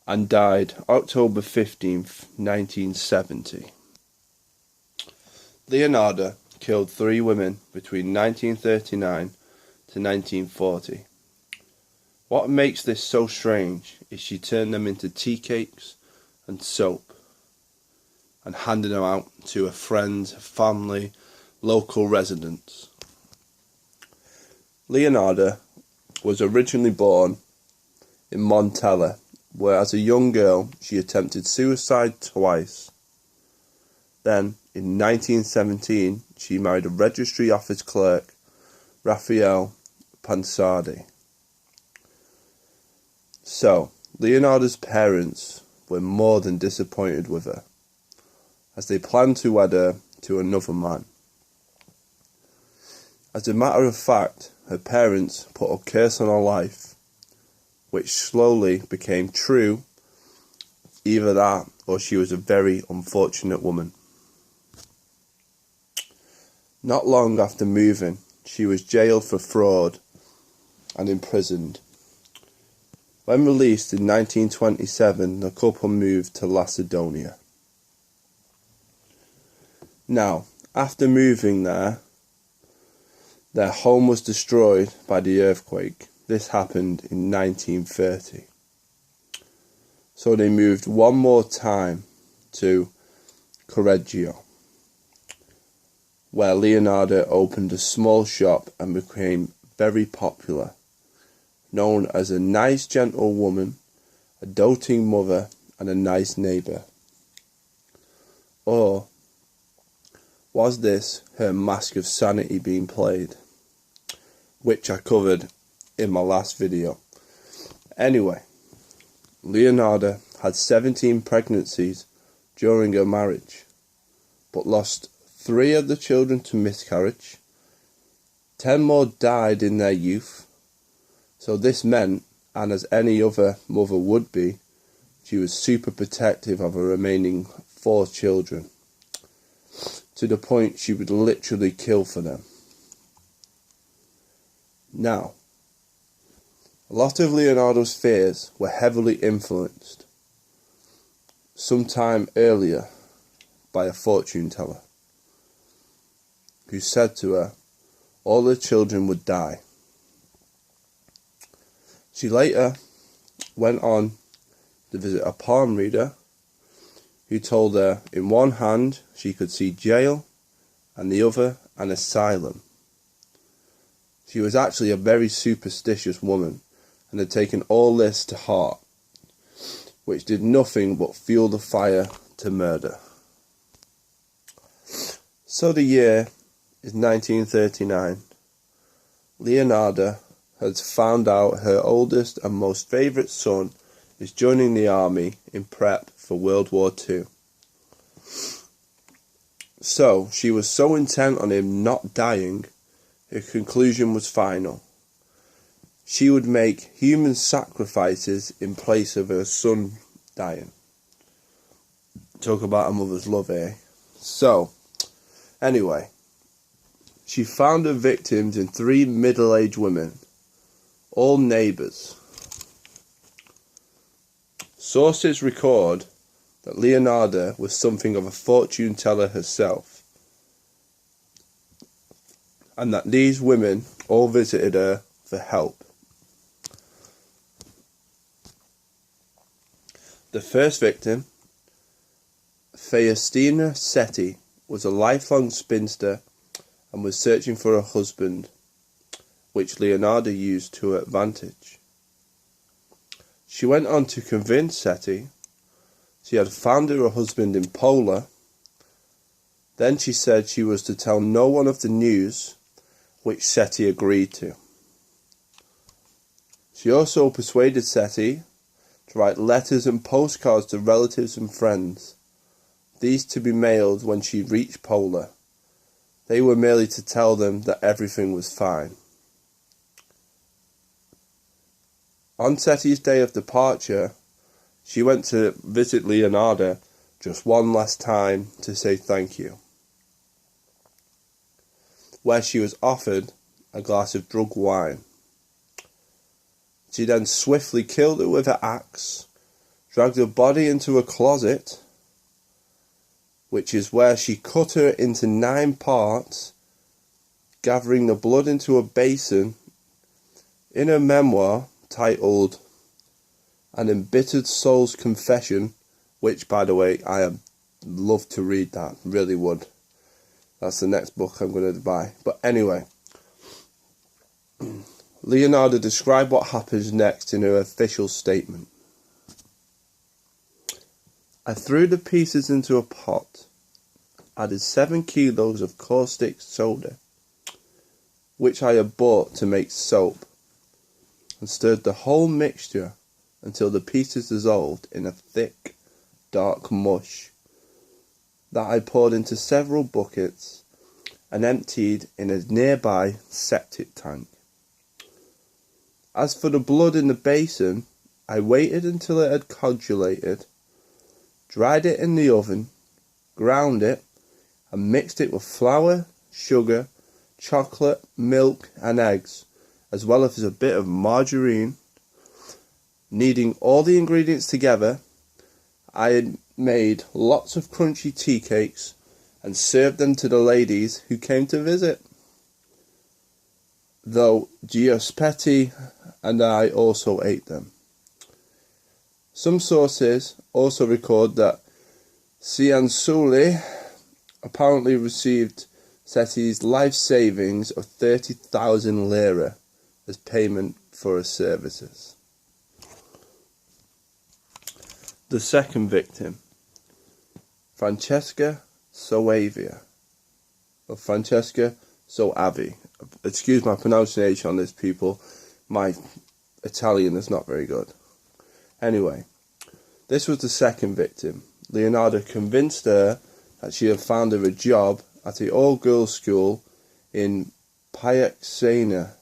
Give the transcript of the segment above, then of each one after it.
and died October 15th, 1970. Leonarda killed 3 women between 1939 to 1940. What makes this so strange is she turned them into tea cakes and soap and handed them out to her friends, family, local residents. Leonarda was originally born in Montella, where as a young girl she attempted suicide twice. Then, in 1917, she married a registry office clerk, Raphael Pansardi. So, Leonarda's parents were more than disappointed with her, as they planned to wed her to another man. As a matter of fact, her parents put a curse on her life, which slowly became true. Either that, or she was a very unfortunate woman. Not long after moving, she was jailed for fraud and imprisoned. When released in 1927, the couple moved to Macedonia. Now, after moving there, their home was destroyed by the earthquake. This happened in 1930. So they moved one more time to Correggio, where Leonarda opened a small shop and became very popular, known as a nice gentle woman, a doting mother, and a nice neighbour. Or was this her mask of sanity being played? Which I covered in my last video. Anyway, Leonarda had 17 pregnancies during her marriage, but lost 3 of the children to miscarriage. 10 more died in their youth. So this meant, and as any other mother would be, she was super protective of her remaining 4 children, to the point she would literally kill for them. Now, a lot of Leonarda's fears were heavily influenced, sometime earlier, by a fortune teller, who said to her all her children would die. She later went on to visit a palm reader, who told her in one hand she could see jail and the other an asylum. She was actually a very superstitious woman and had taken all this to heart, which did nothing but fuel the fire to murder. So the year is 1939. Leonarda has found out her oldest and most favourite son is joining the army in prep for World War II. So she was so intent on him not dying, her conclusion was final. She would make human sacrifices in place of her son dying. Talk about a mother's love, eh? So, anyway, she found her victims in 3 middle-aged women, all neighbours. Sources record that Leonarda was something of a fortune teller herself, and that these women all visited her for help. The first victim, Faustina Setti, was a lifelong spinster and was searching for a husband, which Leonarda used to her advantage. She went on to convince Setti she had found her a husband in Poland. Then she said she was to tell no one of the news, which Setti agreed to. She also persuaded Setti to write letters and postcards to relatives and friends, these to be mailed when she reached Poland. They were merely to tell them that everything was fine. On Setti's day of departure, she went to visit Leonarda just one last time to say thank you, where she was offered a glass of drugged wine. She then swiftly killed her with her axe, dragged her body into a closet, which is where she cut her into 9 parts, gathering the blood into a basin. In her memoir, titled An Embittered Soul's Confession, which, by the way, I have loved to read that, really would. That's the next book I'm going to buy. But anyway, Leonarda described what happens next in her official statement. I threw the pieces into a pot, added 7 kilos of caustic soda, which I had bought to make soap, and stirred the whole mixture until the pieces dissolved in a thick, dark mush that I poured into several buckets and emptied in a nearby septic tank. As for the blood in the basin, I waited until it had coagulated, dried it in the oven, ground it, and mixed it with flour, sugar, chocolate, milk, and eggs, as well as a bit of margarine. Kneading all the ingredients together, I had made lots of crunchy tea cakes and served them to the ladies who came to visit, though Giuseppi and I also ate them. Some sources also record that Cianciulli apparently received Setti's life savings of 30,000 lira as payment for her services. The second victim, Francesca Soavia, or Francesca Soavi. Excuse my pronunciation on this, people. My Italian is not very good. Anyway, this was the second victim. Leonarda convinced her that she had found her a job at the all-girls school in Piaxana.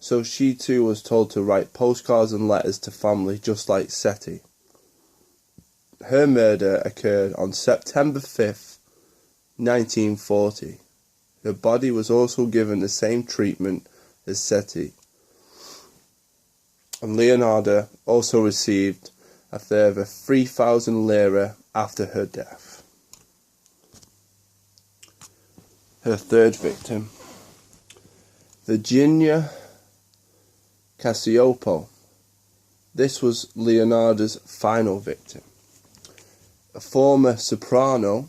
So she too was told to write postcards and letters to family just like Setti. Her murder occurred on September 5th, 1940. Her body was also given the same treatment as Setti. And Leonarda also received a further 3,000 lira after her death. Her third victim, Virginia Cacioppo. This was Leonarda's final victim. A former soprano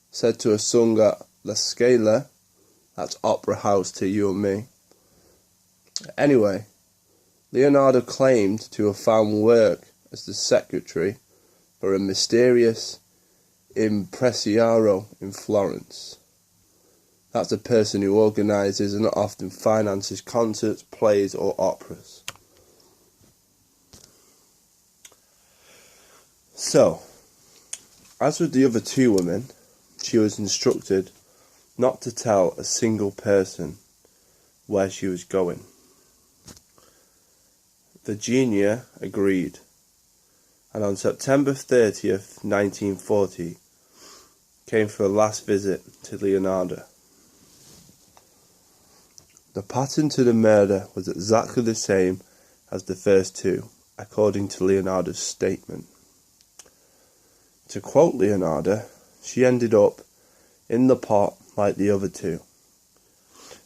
said to her song at La Scala, that's opera house to you and me. Anyway, Leonarda claimed to have found work as the secretary for a mysterious impresario in Florence. That's a person who organises and often finances concerts, plays or operas. So, as with the other 2 women, she was instructed not to tell a single person where she was going. Virginia agreed, and on September 30th, 1940, came for a last visit to Leonarda. The pattern to the murder was exactly the same as the first 2, according to Leonarda's statement. To quote Leonarda, she ended up in the pot like the other 2.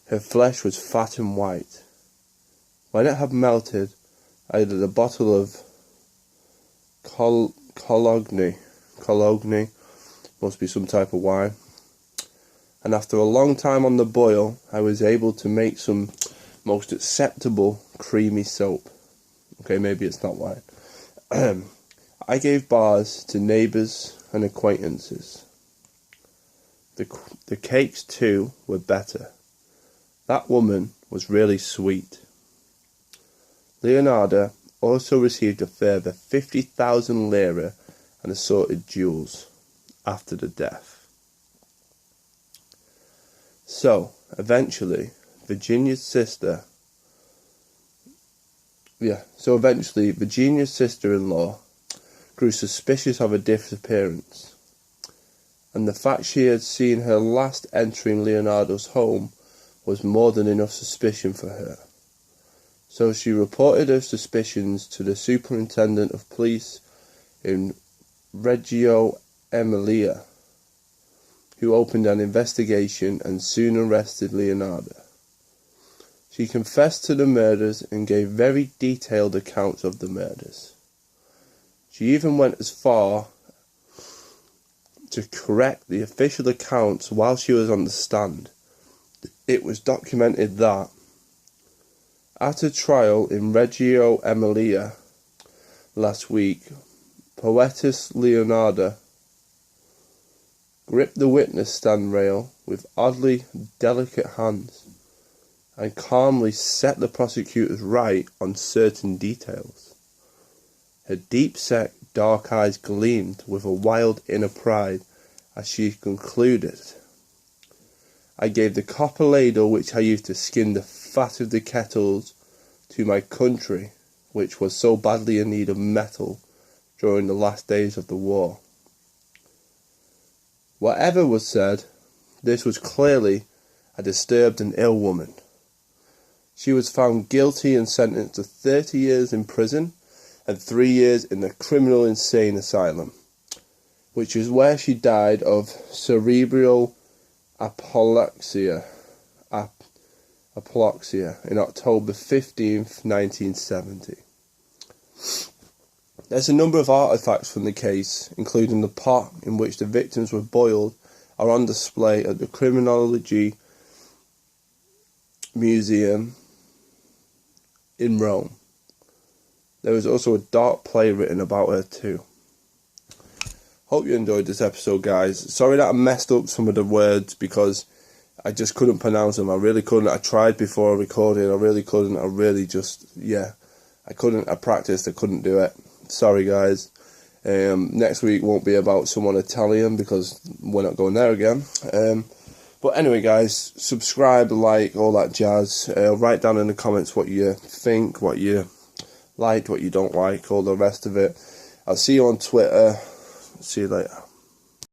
Her flesh was fat and white. When it had melted, I added a bottle of Cologne, must be some type of wine, and after a long time on the boil, I was able to make some most acceptable creamy soap. Okay, maybe it's not wine. I gave bars to neighbours and acquaintances. The cakes too were better. That woman was really sweet. Leonarda also received a further 50,000 lira and assorted jewels after the death. So, eventually, Virginia's sister-in-law grew suspicious of her disappearance, and the fact she had seen her last entering Leonardo's home was more than enough suspicion for her. So she reported her suspicions to the superintendent of police in Reggio Emilia, who opened an investigation and soon arrested Leonarda. She confessed to the murders and gave very detailed accounts of the murders. She even went as far to correct the official accounts while she was on the stand. It was documented that at a trial in Reggio Emilia last week, poetess Leonarda gripped the witness stand rail with oddly delicate hands and calmly set the prosecutors right on certain details. Her deep-set dark eyes gleamed with a wild inner pride as she concluded, "I gave the copper ladle which I used to skin the fat of the kettles to my country, which was so badly in need of metal during the last days of the war." Whatever was said, this was clearly a disturbed and ill woman. She was found guilty and sentenced to 30 years in prison and 3 years in the criminal insane asylum, which is where she died of cerebral apoplexia in October 15th, 1970. There's a number of artifacts from the case, including the pot in which the victims were boiled, are on display at the Criminology Museum in Rome. There is also a dark play written about her too. Hope you enjoyed this episode, guys. Sorry that I messed up some of the words because I just couldn't pronounce them. I really couldn't. I tried before I recorded. I really couldn't. I couldn't. I practiced. I couldn't do it. Sorry, guys. Next week won't be about someone Italian because we're not going there again. But anyway, guys, subscribe, like, all that jazz. Write down in the comments what you think, what you liked, what you don't like, all the rest of it. I'll see you on Twitter. See you later.